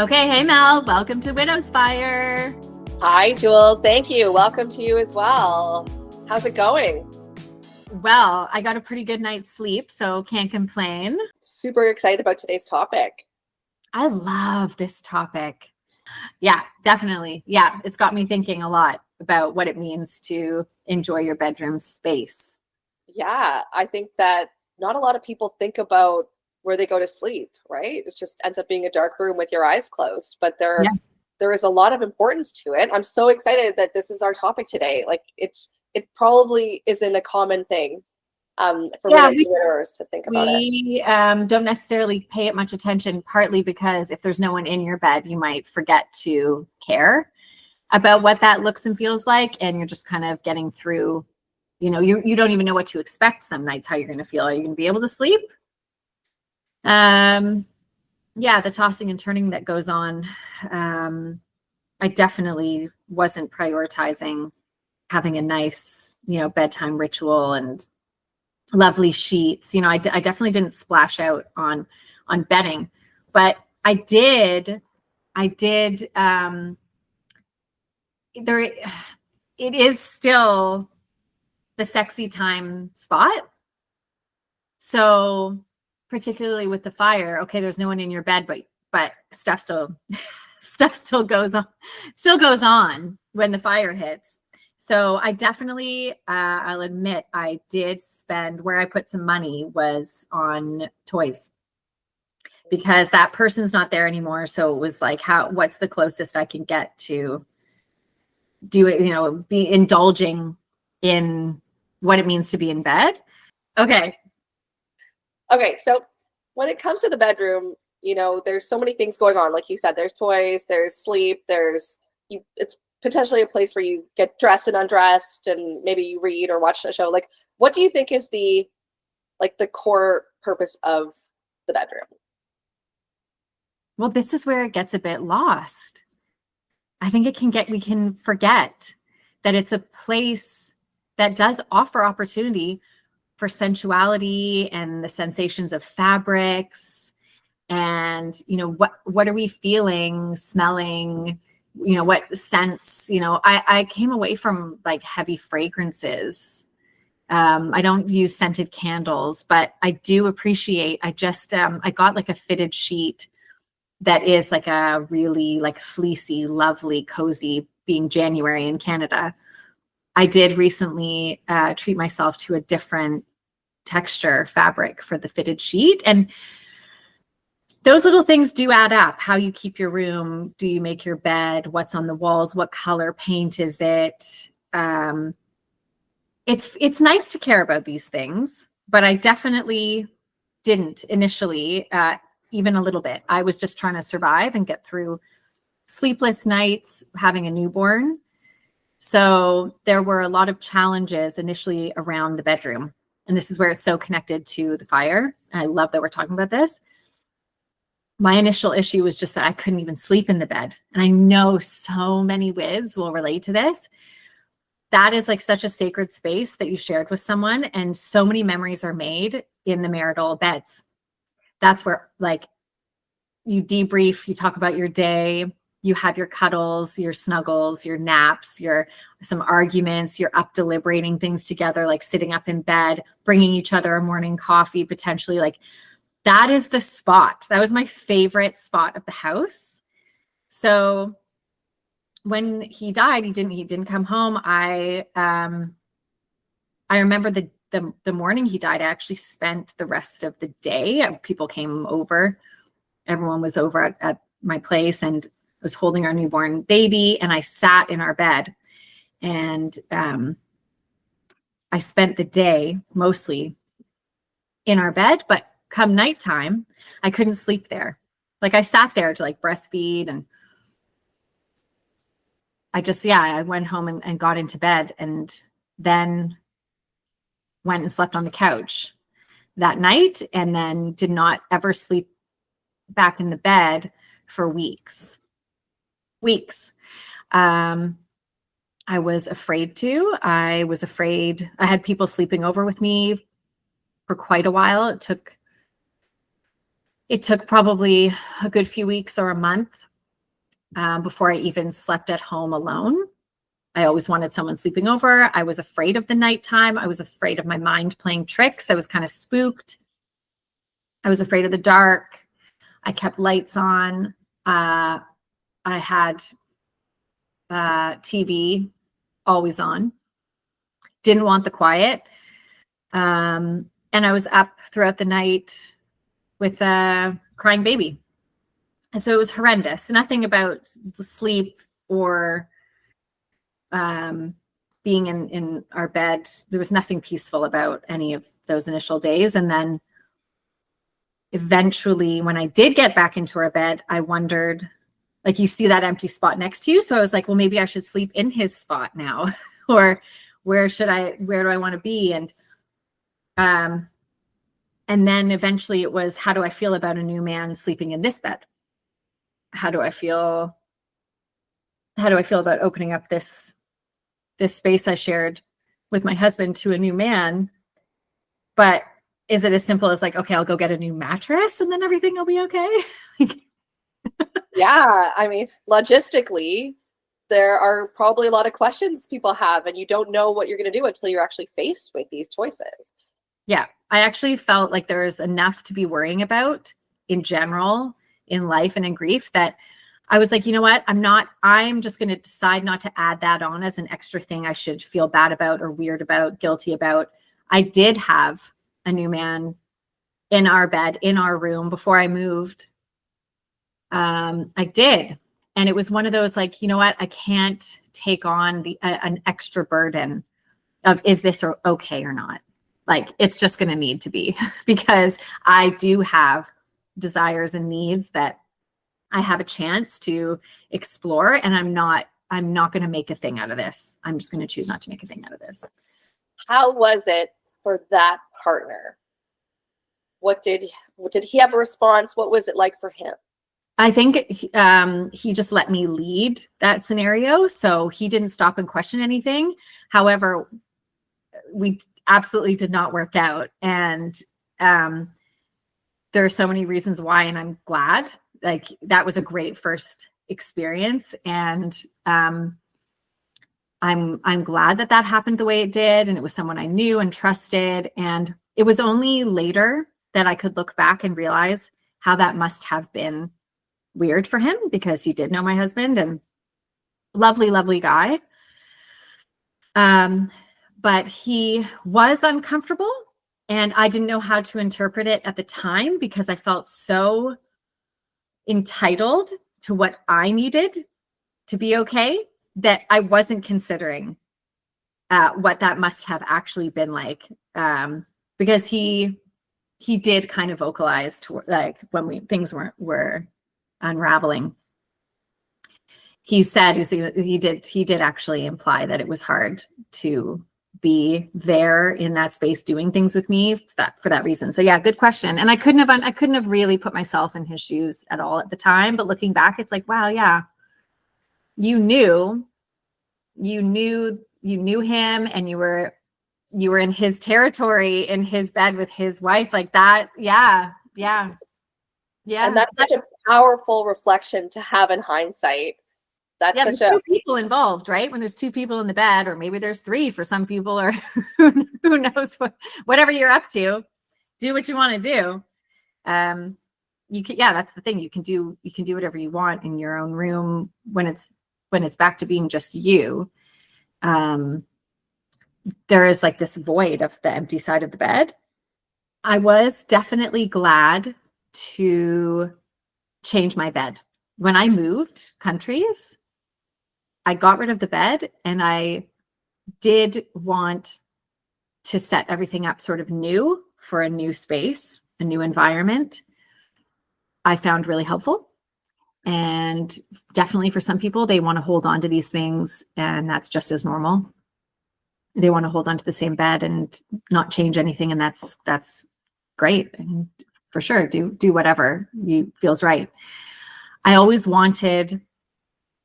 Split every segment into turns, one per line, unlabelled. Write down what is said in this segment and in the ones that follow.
Okay, hey Mel, welcome to Widow's Fire.
Hi, Jules. Thank you. Welcome to you as well. How's it going?
Well, I got a pretty good night's sleep, so can't complain.
Super excited about today's topic.
I love this topic. Yeah, definitely. Yeah, it's got me thinking a lot about what it means to enjoy your bedroom space.
Yeah, I think that not a lot of people think about where they go to sleep, right? It just ends up being a dark room with your eyes closed, but
Yeah.
there is a lot of importance to it. I'm so excited that this is our topic today. Like it probably isn't a common thing for
Yeah,
widows and widowers to think about it.
we don't necessarily pay it much attention, partly because if there's no one in your bed, you might forget to care about what that looks and feels like, and you're just kind of getting through. You don't even know what to expect some nights, how you're going to feel. Are you going to be able to sleep? Yeah, the tossing and turning that goes on. I definitely wasn't prioritizing having a nice, bedtime ritual and lovely sheets. I definitely didn't splash out on bedding, but I did. There, it is still the sexy time spot. So particularly with the fire, okay, there's no one in your bed, but stuff still goes on when the fire hits. So I definitely, I'll admit, I did spend, where I put some money was on toys, because that person's not there anymore. So it was like, what's the closest I can get to do it, be indulging in what it means to be in bed. Okay.
Okay, so when it comes to the bedroom, there's so many things going on. Like you said, there's toys, there's sleep, it's potentially a place where you get dressed and undressed and maybe you read or watch a show. Like, what do you think is the core purpose of the bedroom?
Well, this is where it gets a bit lost. I think we can forget that it's a place that does offer opportunity for sensuality and the sensations of fabrics, and what are we feeling, smelling, what scents. I came away from like heavy fragrances. I don't use scented candles, but I do appreciate, I got like a fitted sheet that is like a really like fleecy, lovely, cozy, being January in Canada. I did recently treat myself to a different texture fabric for the fitted sheet. And those little things do add up. How you keep your room, do you make your bed, what's on the walls, what color paint is it? It's nice to care about these things, but I definitely didn't initially, even a little bit. I was just trying to survive and get through sleepless nights, having a newborn. So there were a lot of challenges initially around the bedroom. And this is where it's so connected to the fire. I love that we're talking about this. My initial issue was just that I couldn't even sleep in the bed. And I know so many wids will relate to this. That is like such a sacred space that you shared with someone. And so many memories are made in the marital beds. That's where like you debrief, you talk about your day, you have your cuddles, your snuggles, your naps, some arguments, you're up deliberating things together, like sitting up in bed, bringing each other a morning coffee, potentially. Like that is the spot. That was my favorite spot of the house. So when he died, he didn't come home. I remember the morning he died, I actually spent the rest of the day. People came over. Everyone was over at my place and was holding our newborn baby. And I sat in our bed, and I spent the day mostly in our bed, but come nighttime, I couldn't sleep there. Like I sat there to like breastfeed, and I went home and got into bed, and then went and slept on the couch that night, and then did not ever sleep back in the bed for weeks. I was afraid to. I was afraid. I had people sleeping over with me for quite a while. It took it took probably a good few weeks or a month before I even slept at home alone. I always wanted someone sleeping over. I was afraid of the nighttime. I was afraid of my mind playing tricks. I was kind of spooked. I was afraid of the dark. I kept lights on. I had TV always on. Didn't want the quiet. And I was up throughout the night with a crying baby. So it was horrendous. Nothing about the sleep or being in our bed. There was nothing peaceful about any of those initial days. And then eventually, when I did get back into our bed, I wondered, like, you see that empty spot next to you. So I was like, well, maybe I should sleep in his spot now, or where do I want to be? And then eventually it was, how do I feel about a new man sleeping in this bed? How do I feel about opening up this space I shared with my husband to a new man? But is it as simple as like, okay, I'll go get a new mattress and then everything will be okay?
Yeah, I mean, logistically, there are probably a lot of questions people have, and you don't know what you're going to do until you're actually faced with these choices.
Yeah, I actually felt like there was enough to be worrying about in general in life and in grief that I was like, you know what? I'm just going to decide not to add that on as an extra thing I should feel bad about or weird about, guilty about. I did have a new man in our bed, in our room before I moved. I did. And it was one of those, like, you know what? I can't take on an extra burden of, is this okay or not? Like, it's just going to need to be, because I do have desires and needs that I have a chance to explore, and I'm not going to make a thing out of this. I'm just going to choose not to make a thing out of this.
How was it for that partner? What did he have a response? What was it like for him?
I think he just let me lead that scenario. So he didn't stop and question anything. However, we absolutely did not work out. And there are so many reasons why, and I'm glad. Like, that was a great first experience. And I'm glad that happened the way it did. And it was someone I knew and trusted. And it was only later that I could look back and realize how that must have been weird for him, because he did know my husband, and lovely, lovely guy. But he was uncomfortable, and I didn't know how to interpret it at the time, because I felt so entitled to what I needed to be okay that I wasn't considering what that must have actually been like. Because he did kind of vocalize to, like, when things were unraveling. He said he did actually imply that it was hard to be there in that space doing things with me for that reason. So yeah, good question. And I couldn't have really put myself in his shoes at all at the time. But looking back, it's like, wow, yeah, you knew him, and you were in his territory, in his bed with his wife, like that. Yeah.
And that's such a powerful reflection to have in hindsight.
There's two people involved, right? When there's two people in the bed, or maybe there's three for some people, or who knows whatever you're up to, do what you want to do. You can, that's the thing. You can do whatever you want in your own room when it's back to being just you. There is like this void of the empty side of the bed. I was definitely glad to change my bed. When I moved countries, I got rid of the bed, and I did want to set everything up sort of new for a new space, a new environment. I found really helpful. And definitely for some people, they want to hold on to these things, and that's just as normal. They want to hold on to the same bed and not change anything, and that's great. And for sure, do whatever feels right. I always wanted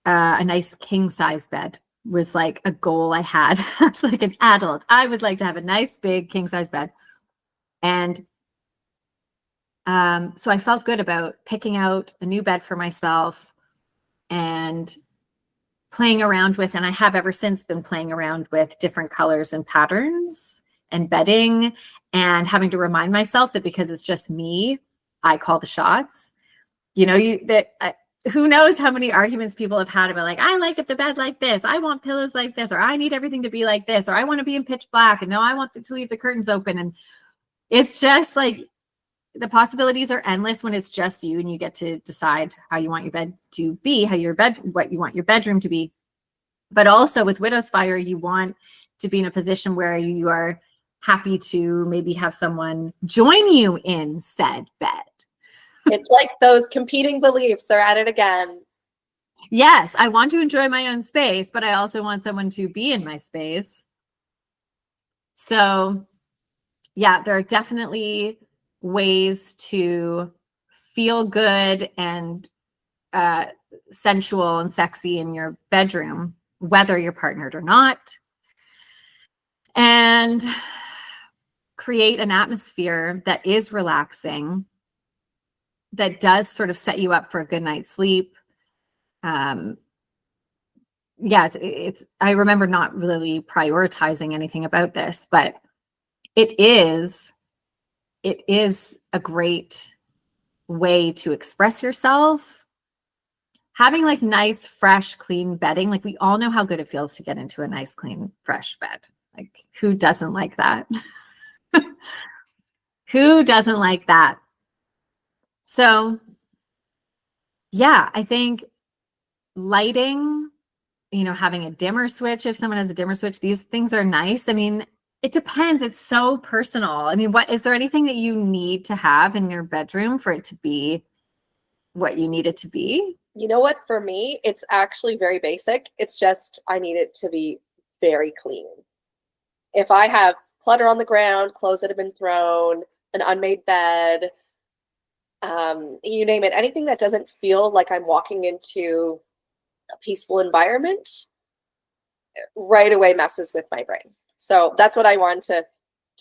a nice king size bed. Was like a goal I had. As like an adult, I would like to have a nice big king size bed. And So I felt good about picking out a new bed for myself and playing around with, and I have ever since been playing around with different colors and patterns and bedding, and having to remind myself that because it's just me, I call the shots. Who knows how many arguments people have had about like, I like it the bed like this, I want pillows like this, or I need everything to be like this, or I want to be in pitch black, and no, I want to leave the curtains open. And it's just like the possibilities are endless when it's just you and you get to decide how you want your bed to be, what you want your bedroom to be. But also with Widow's Fire, you want to be in a position where you are happy to maybe have someone join you in said bed.
It's like those competing beliefs are at it again.
Yes, I want to enjoy my own space, but I also want someone to be in my space. So yeah, there are definitely ways to feel good and sensual and sexy in your bedroom, whether you're partnered or not, and create an atmosphere that is relaxing, that does sort of set you up for a good night's sleep. I remember not really prioritizing anything about this, but it is a great way to express yourself. Having like nice, fresh, clean bedding, like we all know how good it feels to get into a nice, clean, fresh bed. Like who doesn't like that? Who doesn't like that? So yeah, I think lighting, having a dimmer switch, if someone has a dimmer switch, these things are nice. I mean, it depends. It's so personal. I mean, is there anything that you need to have in your bedroom for it to be what you need it to be?
You know what? For me, it's actually very basic. It's just I need it to be very clean. If I have clutter on the ground, clothes that have been thrown, an unmade bed, you name it, anything that doesn't feel like I'm walking into a peaceful environment, right away messes with my brain. So that's what I want to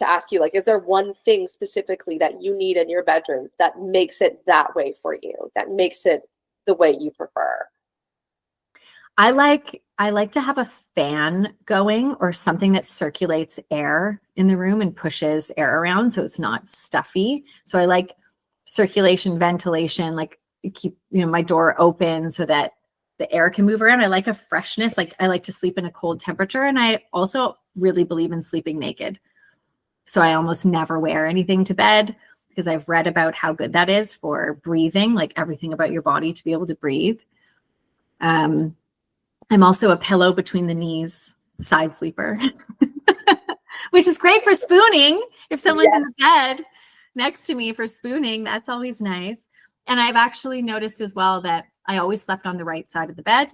ask you. Like, is there one thing specifically that you need in your bedroom that makes it that way for you, that makes it the way you prefer?
I like to have a fan going or something that circulates air in the room and pushes air around so it's not stuffy. So I like circulation, ventilation, like keep my door open so that the air can move around. I like a freshness. Like I like to sleep in a cold temperature, and I also really believe in sleeping naked. So I almost never wear anything to bed because I've read about how good that is for breathing, like everything about your body to be able to breathe. I'm also a pillow between the knees side sleeper, which is great for spooning. If someone's in the bed next to me for spooning, that's always nice. And I've actually noticed as well that I always slept on the right side of the bed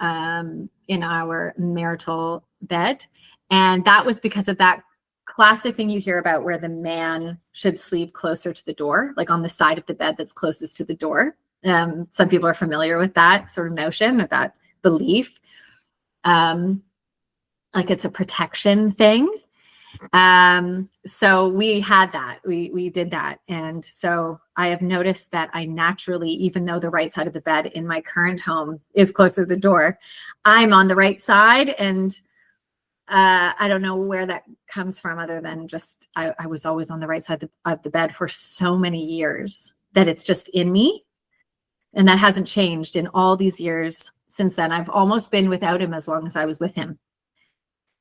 in our marital bed. And that was because of that classic thing you hear about where the man should sleep closer to the door, like on the side of the bed that's closest to the door. Some people are familiar with that sort of notion or that belief. Like it's a protection thing. So we had that, we did that. And so I have noticed that I naturally, even though the right side of the bed in my current home is closer to the door, I'm on the right side. And I don't know where that comes from other than just, I was always on the right side of the bed for so many years that it's just in me. And that hasn't changed in all these years since then. I've almost been without him as long as I was with him.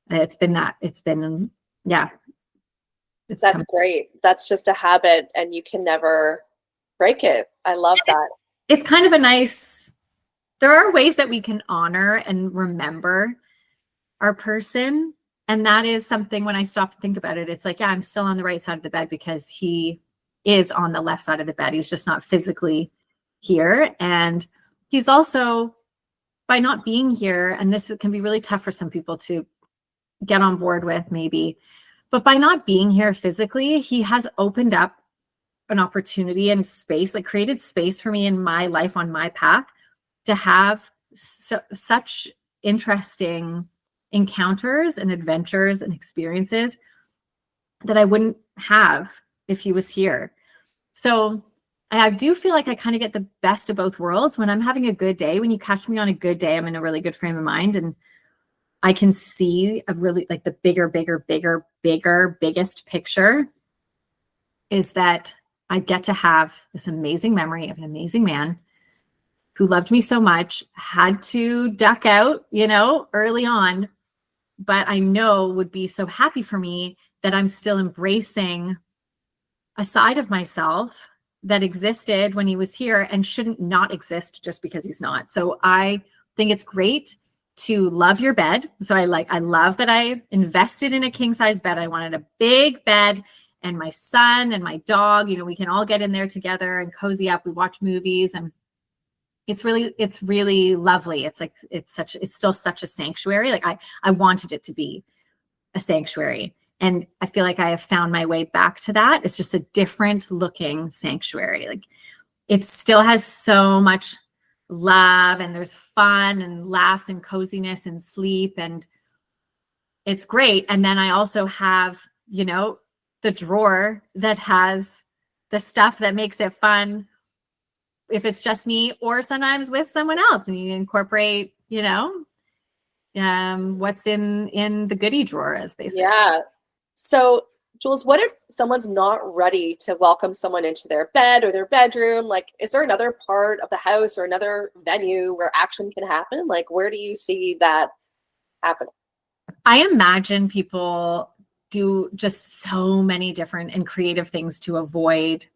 That's
great. That's just a habit and you can never break it. I love that.
It's kind of there are ways that we can honor and remember our person. And that is something when I stop to think about it, it's like, yeah, I'm still on the right side of the bed because he is on the left side of the bed. He's just not physically here. And he's also, by not being here, and this can be really tough for some people to get on board with maybe, but by not being here physically, he has opened up an opportunity and space, like created space for me in my life on my path to have such interesting encounters and adventures and experiences that I wouldn't have if he was here. So I do feel like I kind of get the best of both worlds. When I'm having a good day, when you catch me on a good day, I'm in a really good frame of mind, and I can see a really like the biggest picture is that I get to have this amazing memory of an amazing man who loved me so much, had to duck out, early on, but I know would be so happy for me that I'm still embracing a side of myself that existed when he was here and shouldn't not exist just because he's not. So I think it's great to love your bed. So I love that I invested in a king size bed. I wanted a big bed, and my son and my dog, we can all get in there together and cozy up. We watch movies, and it's really lovely. It's still such a sanctuary. Like I wanted it to be a sanctuary. And I feel like I have found my way back to that. It's just a different looking sanctuary. Like it still has so much love, and there's fun and laughs and coziness and sleep, and it's great. And then I also have, the drawer that has the stuff that makes it fun if it's just me, or sometimes with someone else, and you incorporate, what's in the goodie drawer, as they say.
Yeah. So, Jules, what if someone's not ready to welcome someone into their bed or their bedroom? Like, is there another part of the house or another venue where action can happen? Like, where do you see that happening?
I imagine people do just so many different and creative things to avoid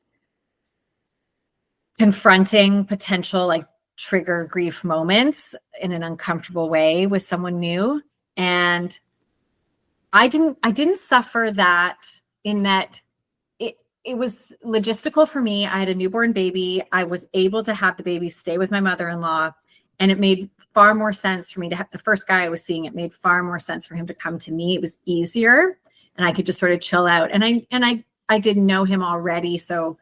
confronting potential like trigger grief moments in an uncomfortable way with someone new. And I didn't suffer that, in that it was logistical for me. I had a newborn baby. I was able to have the baby stay with my mother-in-law, and it made far more sense for me to have the first guy I was seeing. It made far more sense for him to come to me. It was easier, and I could just sort of chill out. And I didn't know him already, so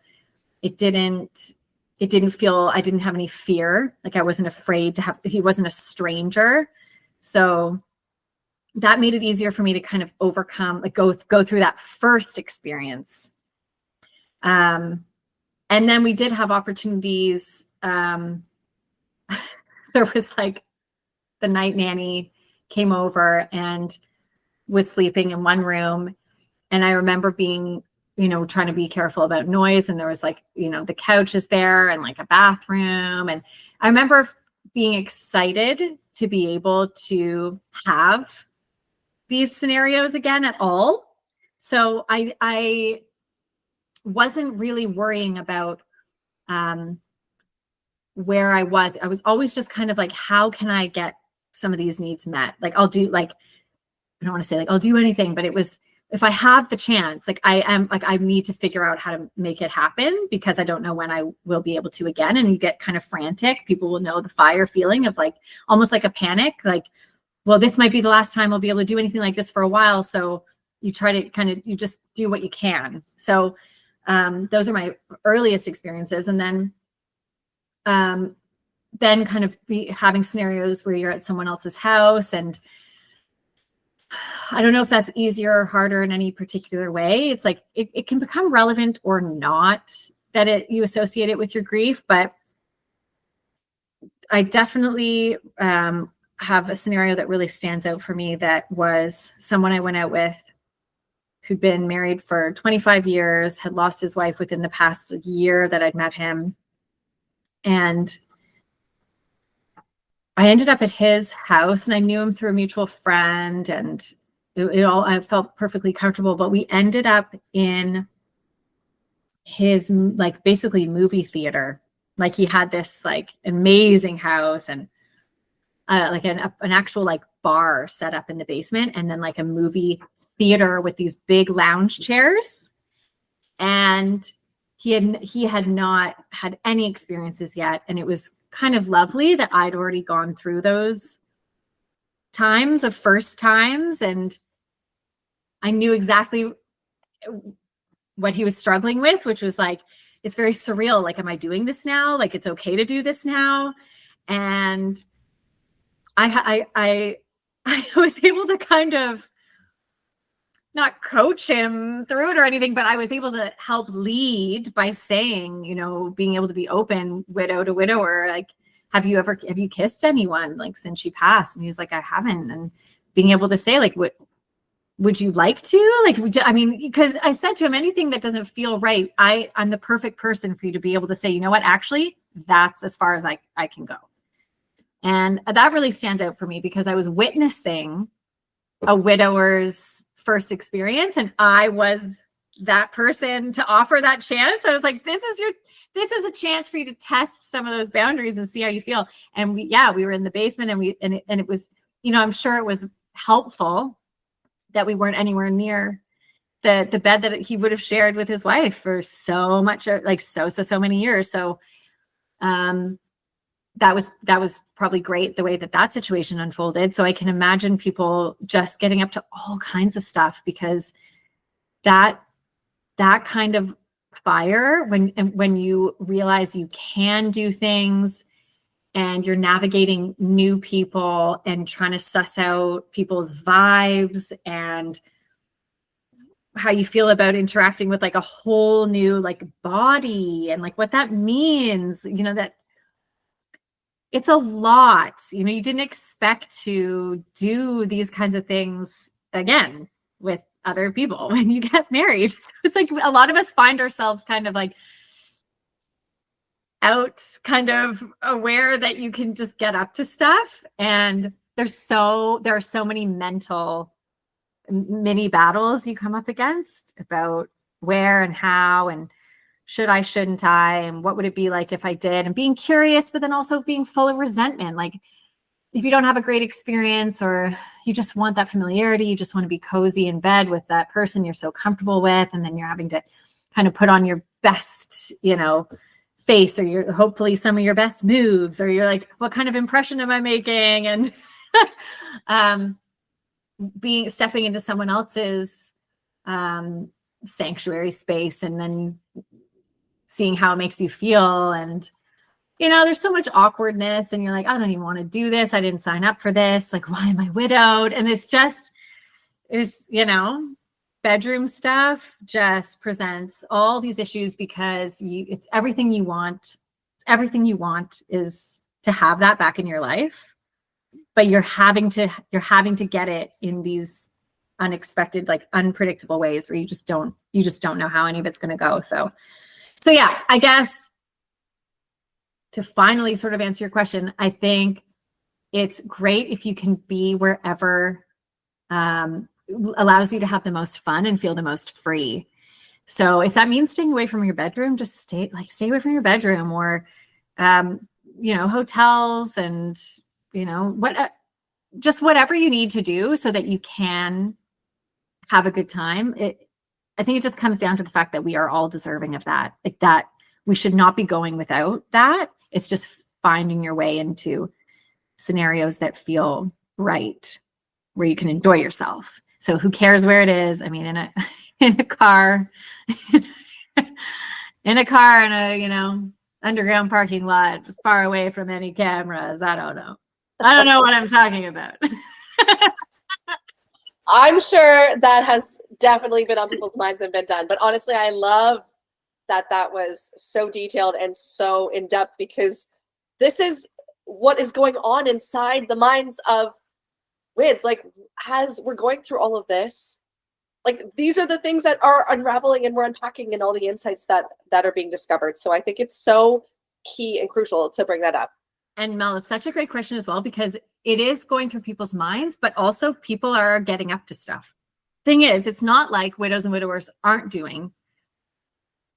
it didn't feel, I didn't have any fear. Like I wasn't afraid to have, he wasn't a stranger. So that made it easier for me to kind of overcome, like go through that first experience. And then we did have opportunities. There was like the night nanny came over and was sleeping in one room. And I remember being, trying to be careful about noise. And there was like, the couch is there and like a bathroom. And I remember being excited to be able to have these scenarios again at all. So I wasn't really worrying about where I was. I was always just kind of like, how can I get some of these needs met? Like I'll do, like, I don't want to say like I'll do anything, but it was, if I have the chance, like I need to figure out how to make it happen, because I don't know when I will be able to again. And you get kind of frantic. People will know the fire feeling of like, almost like a panic, like, well, this might be the last time I'll be able to do anything like this for a while. So you try to you just do what you can. So those are my earliest experiences. And then kind of having scenarios where you're at someone else's house, and I don't know if that's easier or harder in any particular way. It's like, it can become relevant or not that you associate it with your grief, but I definitely have a scenario that really stands out for me. That was someone I went out with who'd been married for 25 years, had lost his wife within the past year that I'd met him. And I ended up at his house, and I knew him through a mutual friend, and I felt perfectly comfortable, but we ended up in his like basically movie theater. Like he had this like amazing house, and like an actual like bar set up in the basement, and then like a movie theater with these big lounge chairs. And he had not had any experiences yet. And it was kind of lovely that I'd already gone through those times of first times, and I knew exactly what he was struggling with, which was like, it's very surreal. Like, am I doing this now? Like, it's okay to do this now. And I was able to kind of not coach him through it or anything, but I was able to help lead by saying, you know, being able to be open, widow to widower, like, have you kissed anyone like since she passed? And he was like, I haven't. And being able to say, like, what would you like to? Like, I mean, because I said to him, anything that doesn't feel right, I'm the perfect person for you to be able to say, you know what, actually, that's as far as I can go. And that really stands out for me because I was witnessing a widower's first experience, and I was that person to offer that chance. I was like, this is a chance for you to test some of those boundaries and see how you feel. And we were in the basement, and it was, you know, I'm sure it was helpful that we weren't anywhere near the bed that he would have shared with his wife for so much, like so many years. So that was probably great the way that situation unfolded. So I can imagine people just getting up to all kinds of stuff because that kind of fire, when you realize you can do things and you're navigating new people and trying to suss out people's vibes and how you feel about interacting with like a whole new like body and like what that means, you know, that it's a lot, you know, you didn't expect to do these kinds of things again with other people when you get married. So it's like a lot of us find ourselves kind of like out, kind of aware that you can just get up to stuff. And there are so many mental mini battles you come up against about where and how and shouldn't I, and what would it be like if I did, and being curious, but then also being full of resentment. Like if you don't have a great experience or you just want that familiarity, you just want to be cozy in bed with that person you're so comfortable with, and then you're having to kind of put on your best, you know, face, or your hopefully some of your best moves, or you're like, what kind of impression am I making? And stepping into someone else's sanctuary space and then seeing how it makes you feel. And, you know, there's so much awkwardness and you're like, I don't even want to do this. I didn't sign up for this. Like, why am I widowed? And it's, you know, bedroom stuff just presents all these issues because it's everything you want. Everything you want is to have that back in your life, but you're having to get it in these unexpected, like unpredictable ways where you just don't know how any of it's going to go. So yeah, I guess to finally sort of answer your question, I think it's great if you can be wherever allows you to have the most fun and feel the most free. So if that means staying away from your bedroom, just stay away from your bedroom, or you know, hotels, and you know, just whatever you need to do so that you can have a good time. I think it just comes down to the fact that we are all deserving of that. Like that, we should not be going without that. It's just finding your way into scenarios that feel right, where you can enjoy yourself. So who cares where it is? I mean, in a car, in a, you know, underground parking lot, far away from any cameras. I don't know what I'm talking about.
I'm sure that has definitely been on people's minds and been done. But honestly, I love that was so detailed and so in depth, because this is what is going on inside the minds of WIDs. Like, as we're going through all of this, like these are the things that are unraveling and we're unpacking, and all the insights that are being discovered. So I think it's so key and crucial to bring that up.
And Mel, it's such a great question as well, because it is going through people's minds, but also people are getting up to stuff. Thing is, it's not like widows and widowers aren't doing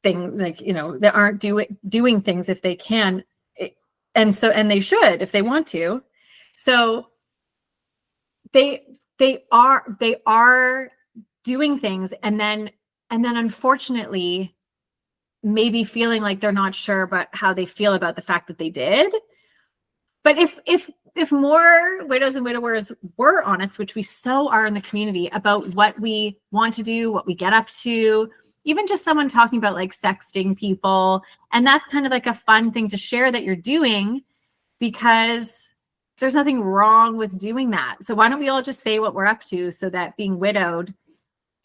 things, like, you know, they aren't doing things if they can. And they should, if they want to. So they are doing things, and then unfortunately maybe feeling like they're not sure about how they feel about the fact that they did. But if more widows and widowers were honest, which we so are in the community, about what we want to do, what we get up to, even just someone talking about like sexting people, and that's kind of like a fun thing to share that you're doing, because there's nothing wrong with doing that. So why don't we all just say what we're up to, so that being widowed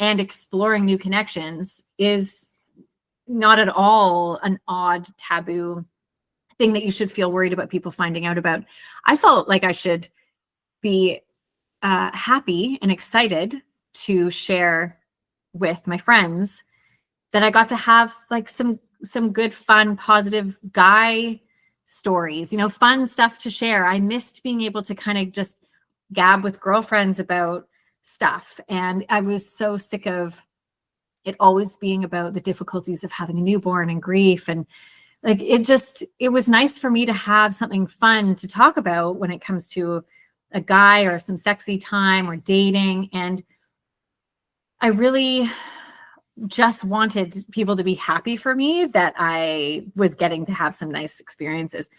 and exploring new connections is not at all an odd, taboo thing that you should feel worried about people finding out about. I felt like I should be happy and excited to share with my friends that I got to have like some good, fun, positive guy stories, fun stuff to share. I missed being able to kind of just gab with girlfriends about stuff. And I was so sick of it always being about the difficulties of having a newborn and grief. And like, it was nice for me to have something fun to talk about when it comes to a guy or some sexy time or dating. And I really just wanted people to be happy for me that I was getting to have some nice experiences.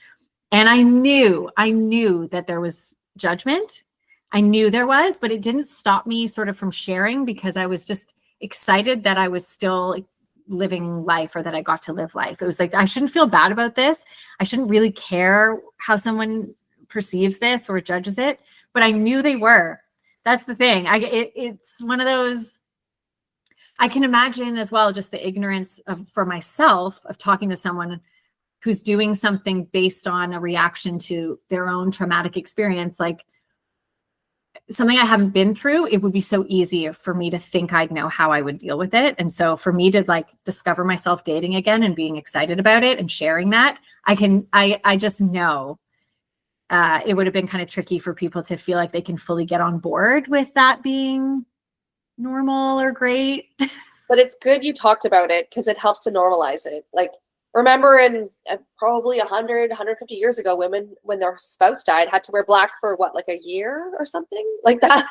And I knew that there was judgment. I knew there was, but it didn't stop me sort of from sharing, because I was just excited that I was still living life, or that I got to live life. It was like, I shouldn't feel bad about this. I shouldn't really care how someone perceives this or judges it, but I knew they were. That's the thing. It's one of those, I can imagine as well, just the ignorance for myself of talking to someone who's doing something based on a reaction to their own traumatic experience, like something I haven't been through. It would be so easy for me to think I'd know how I would deal with it. And so for me to like discover myself dating again and being excited about it and sharing that, I just know it would have been kind of tricky for people to feel like they can fully get on board with that being normal or great.
But it's good you talked about it, because it helps to normalize it. Like, remember in probably 150 years ago, women, when their spouse died, had to wear black for what, like a year or something like that.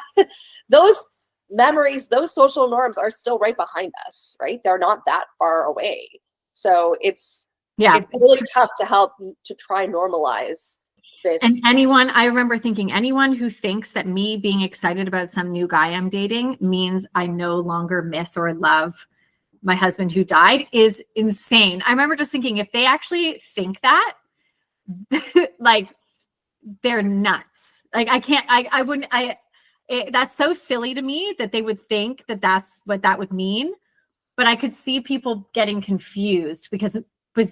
Those memories, those social norms are still right behind us, right? They're not that far away. So it's really tough to help to try and normalize this.
And I remember thinking, anyone who thinks that me being excited about some new guy I'm dating means I no longer miss or love my husband who died is insane. I remember just thinking, if they actually think that, like, they're nuts. Like, that's so silly to me that they would think that that's what that would mean. But I could see people getting confused, because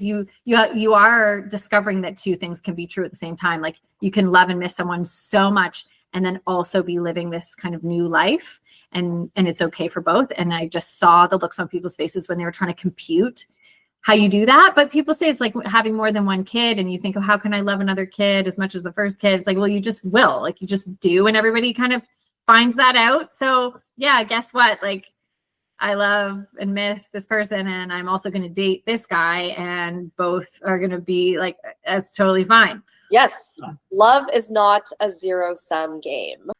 you are discovering that two things can be true at the same time. Like, you can love and miss someone so much and then also be living this kind of new life, and it's okay for both. And I just saw the looks on people's faces when they were trying to compute how you do that. But people say it's like having more than one kid, and you think, oh, how can I love another kid as much as the first kid? It's like, well, you just will, like, you just do, and everybody kind of finds that out. So yeah, guess what? Like, I love and miss this person, and I'm also going to date this guy, and both are going to be like, that's totally fine.
Yes. Love is not a zero-sum game.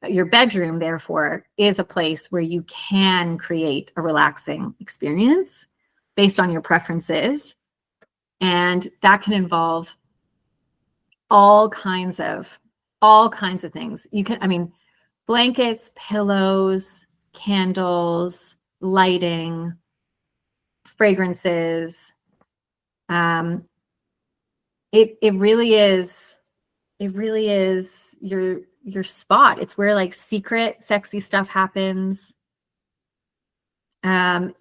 Your bedroom, therefore, is a place where you can create a relaxing experience based on your preferences. And that can involve all kinds of things. Blankets, pillows, candles, lighting, fragrances. It really is your spot. It's where like secret sexy stuff happens. And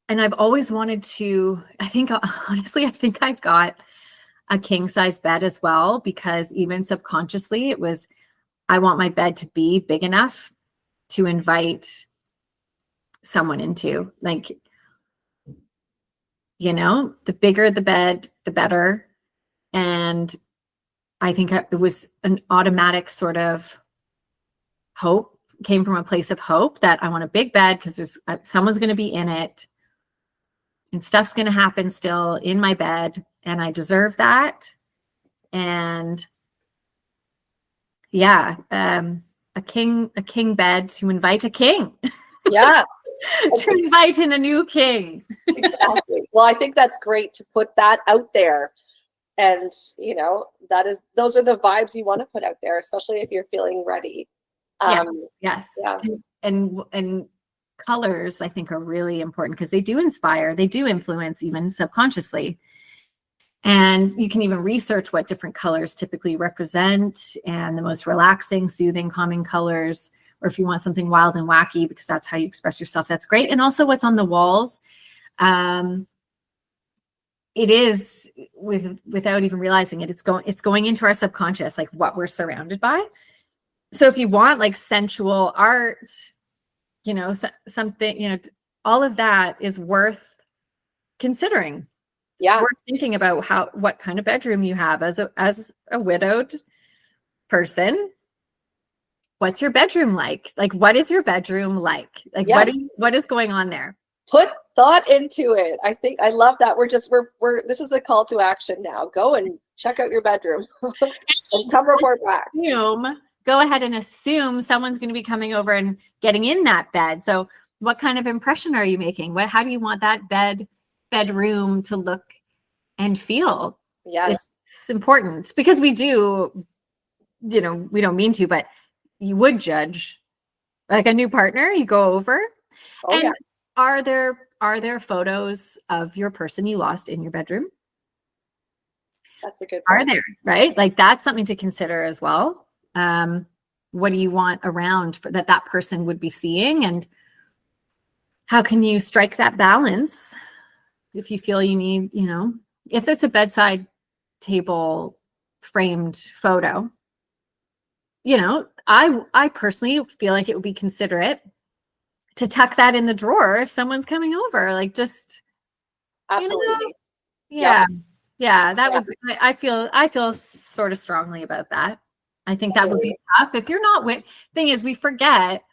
I've always wanted to, I think I got a king size bed as well, because even subconsciously it was, I want my bed to be big enough to invite someone into. Like, the bigger the bed, the better. And I think it was an automatic sort of hope, came from a place of hope that I want a big bed because someone's going to be in it and stuff's going to happen still in my bed, and I deserve that. And yeah, a king bed to invite a king.
Yeah.
To invite in a new king.
Exactly. Well, I think that's great to put that out there. And, those are the vibes you want to put out there, especially if you're feeling ready.
Yes.
Yeah.
And colors, I think, are really important because they do inspire, they do influence even subconsciously. And you can even research what different colors typically represent, and the most relaxing, soothing, calming colors or if you want something wild and wacky because that's how you express yourself, that's great. And also what's on the walls. It is without even realizing it, it's going into our subconscious, like what we're surrounded by. So if you want like sensual art, you know, something, you know, all of that is worth considering.
Yeah.
We're thinking about what kind of bedroom you have as a widowed person. What's your bedroom like? Like, what is your bedroom like? Like,
Yes.
what is going on there?
Put thought into it. I think I love that. We're this is a call to action now. Go and check out your bedroom and come report back.
Go ahead and assume someone's going to be coming over and getting in that bed. So what kind of impression are you making? How do you want that bedroom to look and feel?
Yes.
It's important because we do, you know, we don't mean to, but you would judge like a new partner. You go over
Yeah.
Are there photos of your person you lost in your bedroom?
That's a good point.
Are there, right? Like that's something to consider as well. What do you want around that person would be seeing, and how can you strike that balance if you feel you need, you know, if it's a bedside table framed photo, you know, I personally feel like it would be considerate to tuck that in the drawer if someone's coming over, like just
absolutely.
You know, yeah, that would be, I feel sort of strongly about that. I think that would be tough if you're not thing is we forget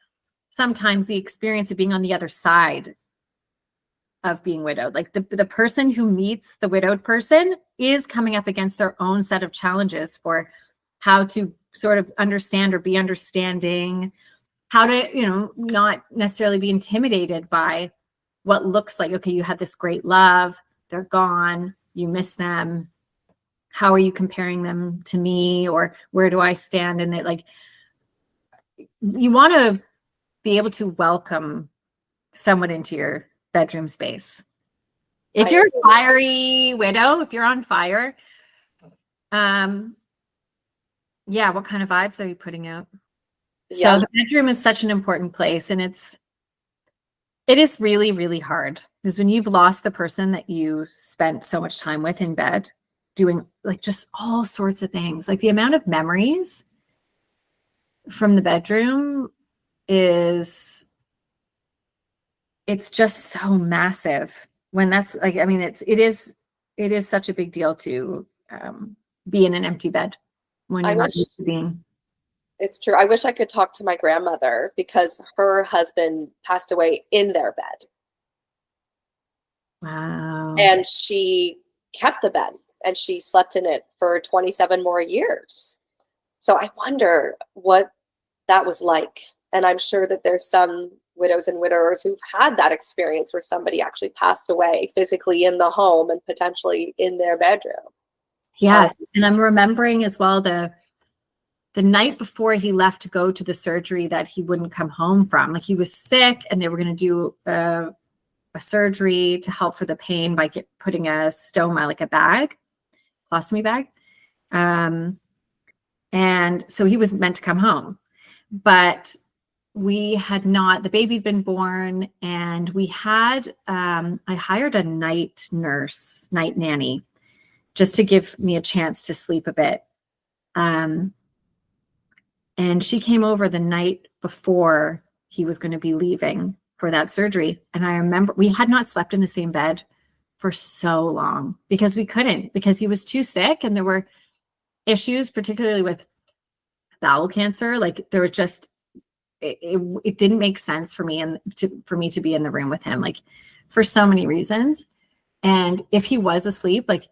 sometimes the experience of being on the other side of being widowed. Like the person who meets the widowed person is coming up against their own set of challenges for how to sort of understand or be understanding, how to, you know, not necessarily be intimidated by what looks like, okay, you had this great love, they're gone, you miss them. How are you comparing them to me? Or where do I stand in it? Like, you want to be able to welcome someone into your bedroom space. If you're a fiery widow, if you're on fire, yeah, what kind of vibes are you putting out? So the bedroom is such an important place, and it is really, really hard because when you've lost the person that you spent so much time with in bed doing like just all sorts of things, like the amount of memories from the bedroom it's just so massive when that's like, I mean, it is such a big deal to be in an empty bed when you're not used to being.
It's true. I wish I could talk to my grandmother because her husband passed away in their bed.
Wow.
And she kept the bed and she slept in it for 27 more years. So I wonder what that was like. And I'm sure that there's some widows and widowers who've had that experience where somebody actually passed away physically in the home and potentially in their bedroom.
Yes. And I'm remembering as well the night before he left to go to the surgery that he wouldn't come home from. Like he was sick and they were going to do a surgery to help for the pain by putting a stoma, like a bag, colostomy bag. And so he was meant to come home, but we had not, the baby had been born, and we had, I hired a night nanny, just to give me a chance to sleep a bit. And she came over the night before he was going to be leaving for that surgery. And I remember we had not slept in the same bed for so long because we couldn't, because he was too sick and there were issues, particularly with bowel cancer. Like there were just, it didn't make sense for me for me to be in the room with him, like for so many reasons. And if he was asleep, like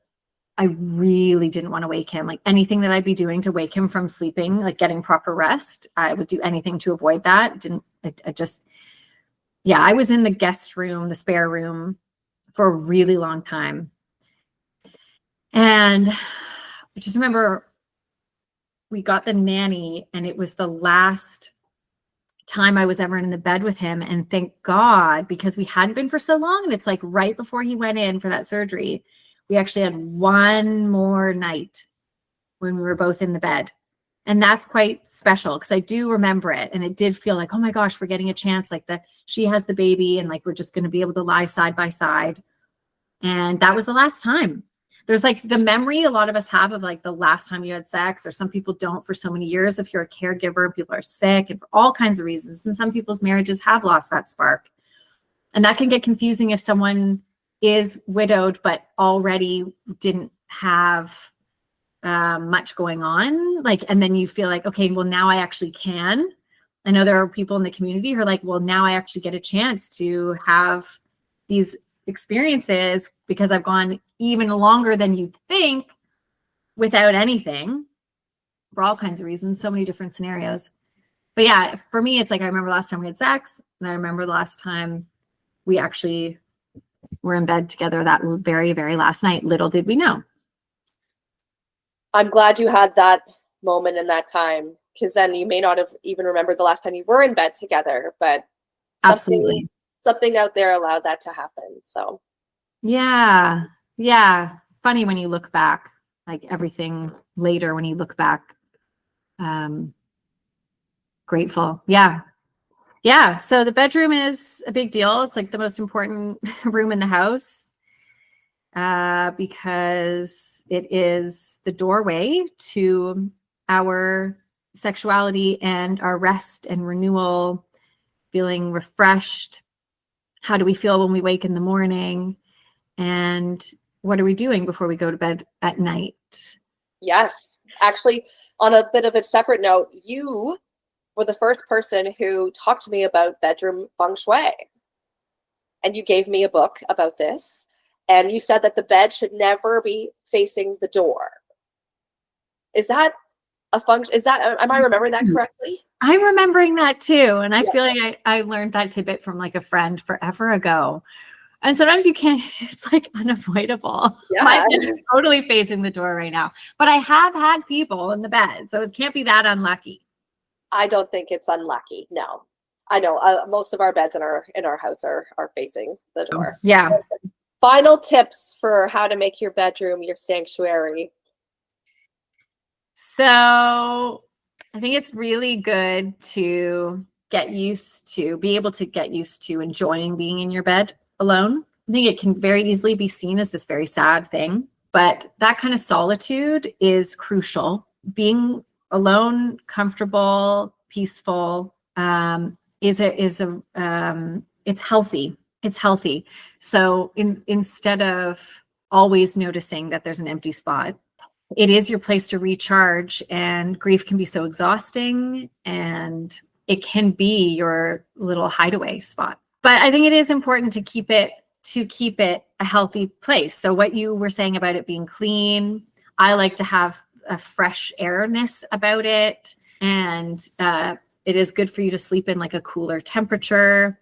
I really didn't want to wake him. Like anything that I'd be doing to wake him from sleeping, like getting proper rest, I would do anything to avoid that. I was in the guest room, the spare room, for a really long time. And I just remember we got the nanny, and it was the last time I was ever in the bed with him. And thank God, because we hadn't been for so long. And it's like right before he went in for that surgery, we actually had one more night when we were both in the bed. And that's quite special because I do remember it. And it did feel like, oh my gosh, we're getting a chance. Like she has the baby and like, we're just going to be able to lie side by side. And that was the last time. There's like the memory a lot of us have of like the last time you had sex, or some people don't for so many years. If you're a caregiver, people are sick and for all kinds of reasons. And some people's marriages have lost that spark. And that can get confusing if someone is widowed, but already didn't have much going on. Like, and then you feel like, okay, well, now I actually can. I know there are people in the community who are like, well, now I actually get a chance to have these experiences because I've gone even longer than you'd think without anything for all kinds of reasons, so many different scenarios. But yeah, for me, it's like, I remember last time we had sex, and I remember the last time we actually were in bed together that very, very last night. Little did we know.
I'm glad you had that moment in that time, because then you may not have even remembered the last time you were in bed together, but
Absolutely.
Something out there allowed that to happen. So
yeah. Funny when you look back, like everything later when you look back, grateful. Yeah. So the bedroom is a big deal. It's like the most important room in the house because it is the doorway to our sexuality and our rest and renewal, feeling refreshed. How do we feel when we wake in the morning? And what are we doing before we go to bed at night?
yes, actually, on a bit of a separate note, you were the first person who talked to me about bedroom feng shui. And you gave me a book about this. And you said that the bed should never be facing the door. Is that a function? Am I remembering that correctly?
I'm remembering that too. And I feel like I learned that tidbit from like a friend forever ago. And sometimes you can't, it's like unavoidable.
Yeah.
My bed is totally facing the door right now. But I have had people in the bed, so it can't be that unlucky.
I don't think it's unlucky. No. I know most of our beds in our house are facing the door.
Yeah.
Final tips for how to make your bedroom your sanctuary.
So I think it's really good to be able to get used to enjoying being in your bed alone. I think it can very easily be seen as this very sad thing, but that kind of solitude is crucial. Being alone, comfortable, peaceful, it's healthy. It's healthy. So instead of always noticing that there's an empty spot, it is your place to recharge, and grief can be so exhausting, and it can be your little hideaway spot. But I think it is important to keep it a healthy place. So what you were saying about it being clean, I like to have a fresh airness about it. And it is good for you to sleep in like a cooler temperature.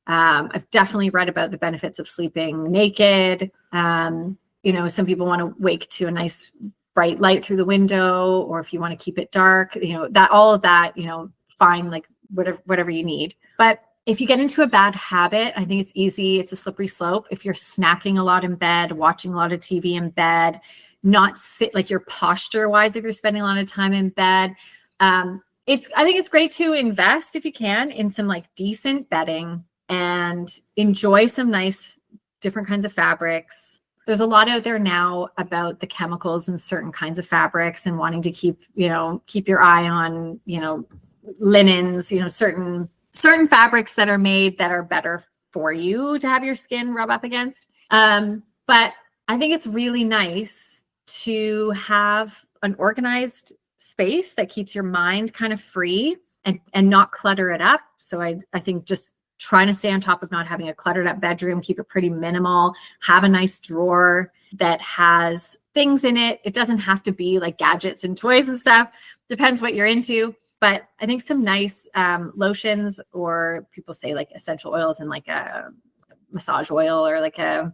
I've definitely read about the benefits of sleeping naked. Some people want to wake to a nice bright light through the window, or if you want to keep it dark, that all of that, fine, like whatever you need. But if you get into a bad habit, I think it's easy. It's a slippery slope. If you're snacking a lot in bed, watching a lot of TV in bed, not sit like your posture wise, if you're spending a lot of time in bed, I think it's great to invest if you can in some like decent bedding and enjoy some nice different kinds of fabrics. There's a lot out there now about the chemicals in certain kinds of fabrics and wanting to keep your eye on, linens, certain fabrics that are made that are better for you to have your skin rub up against. But I think it's really nice to have an organized space that keeps your mind kind of free and not clutter it up. So I think just trying to stay on top of not having a cluttered up bedroom, keep it pretty minimal, have a nice drawer that has things in it. It doesn't have to be like gadgets and toys and stuff. Depends what you're into. But I think some nice lotions, or people say like essential oils and like a massage oil, or like I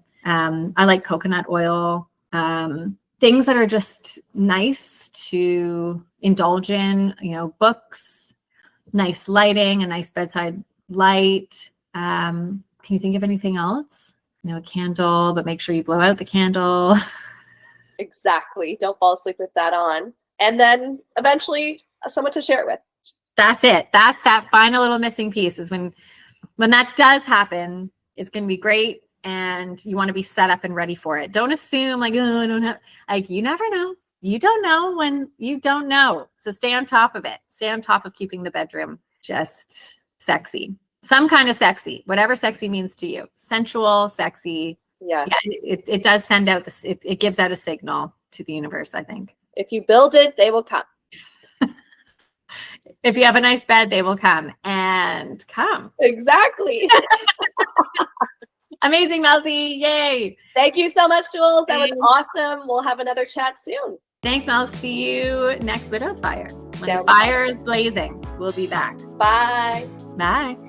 like coconut oil, things that are just nice to indulge in, books, nice lighting, a nice bedside light. Can you think of anything else? A candle, but make sure you blow out the candle.
Exactly. Don't fall asleep with that on. And then eventually someone to share it with.
That's it. That's that final little missing piece is when that does happen, it's going to be great. And you want to be set up and ready for it. Don't assume like, oh, I don't have, like, you never know. You don't know when you don't know. So stay on top of it. Stay on top of keeping the bedroom just sexy. Some kind of sexy, whatever sexy means to you. Sensual, sexy.
Yes.
Yeah, it does send out this, it gives out a signal to the universe, I think.
If you build it, they will come.
If you have a nice bed, they will come and come.
Exactly.
Amazing, Melzy. Yay.
Thank you so much, Jules. That was awesome. We'll have another chat soon.
Thanks, Mel. See you next Widow's Fire. When the
Sounds
fire is blazing, we'll be back.
Bye.
Bye.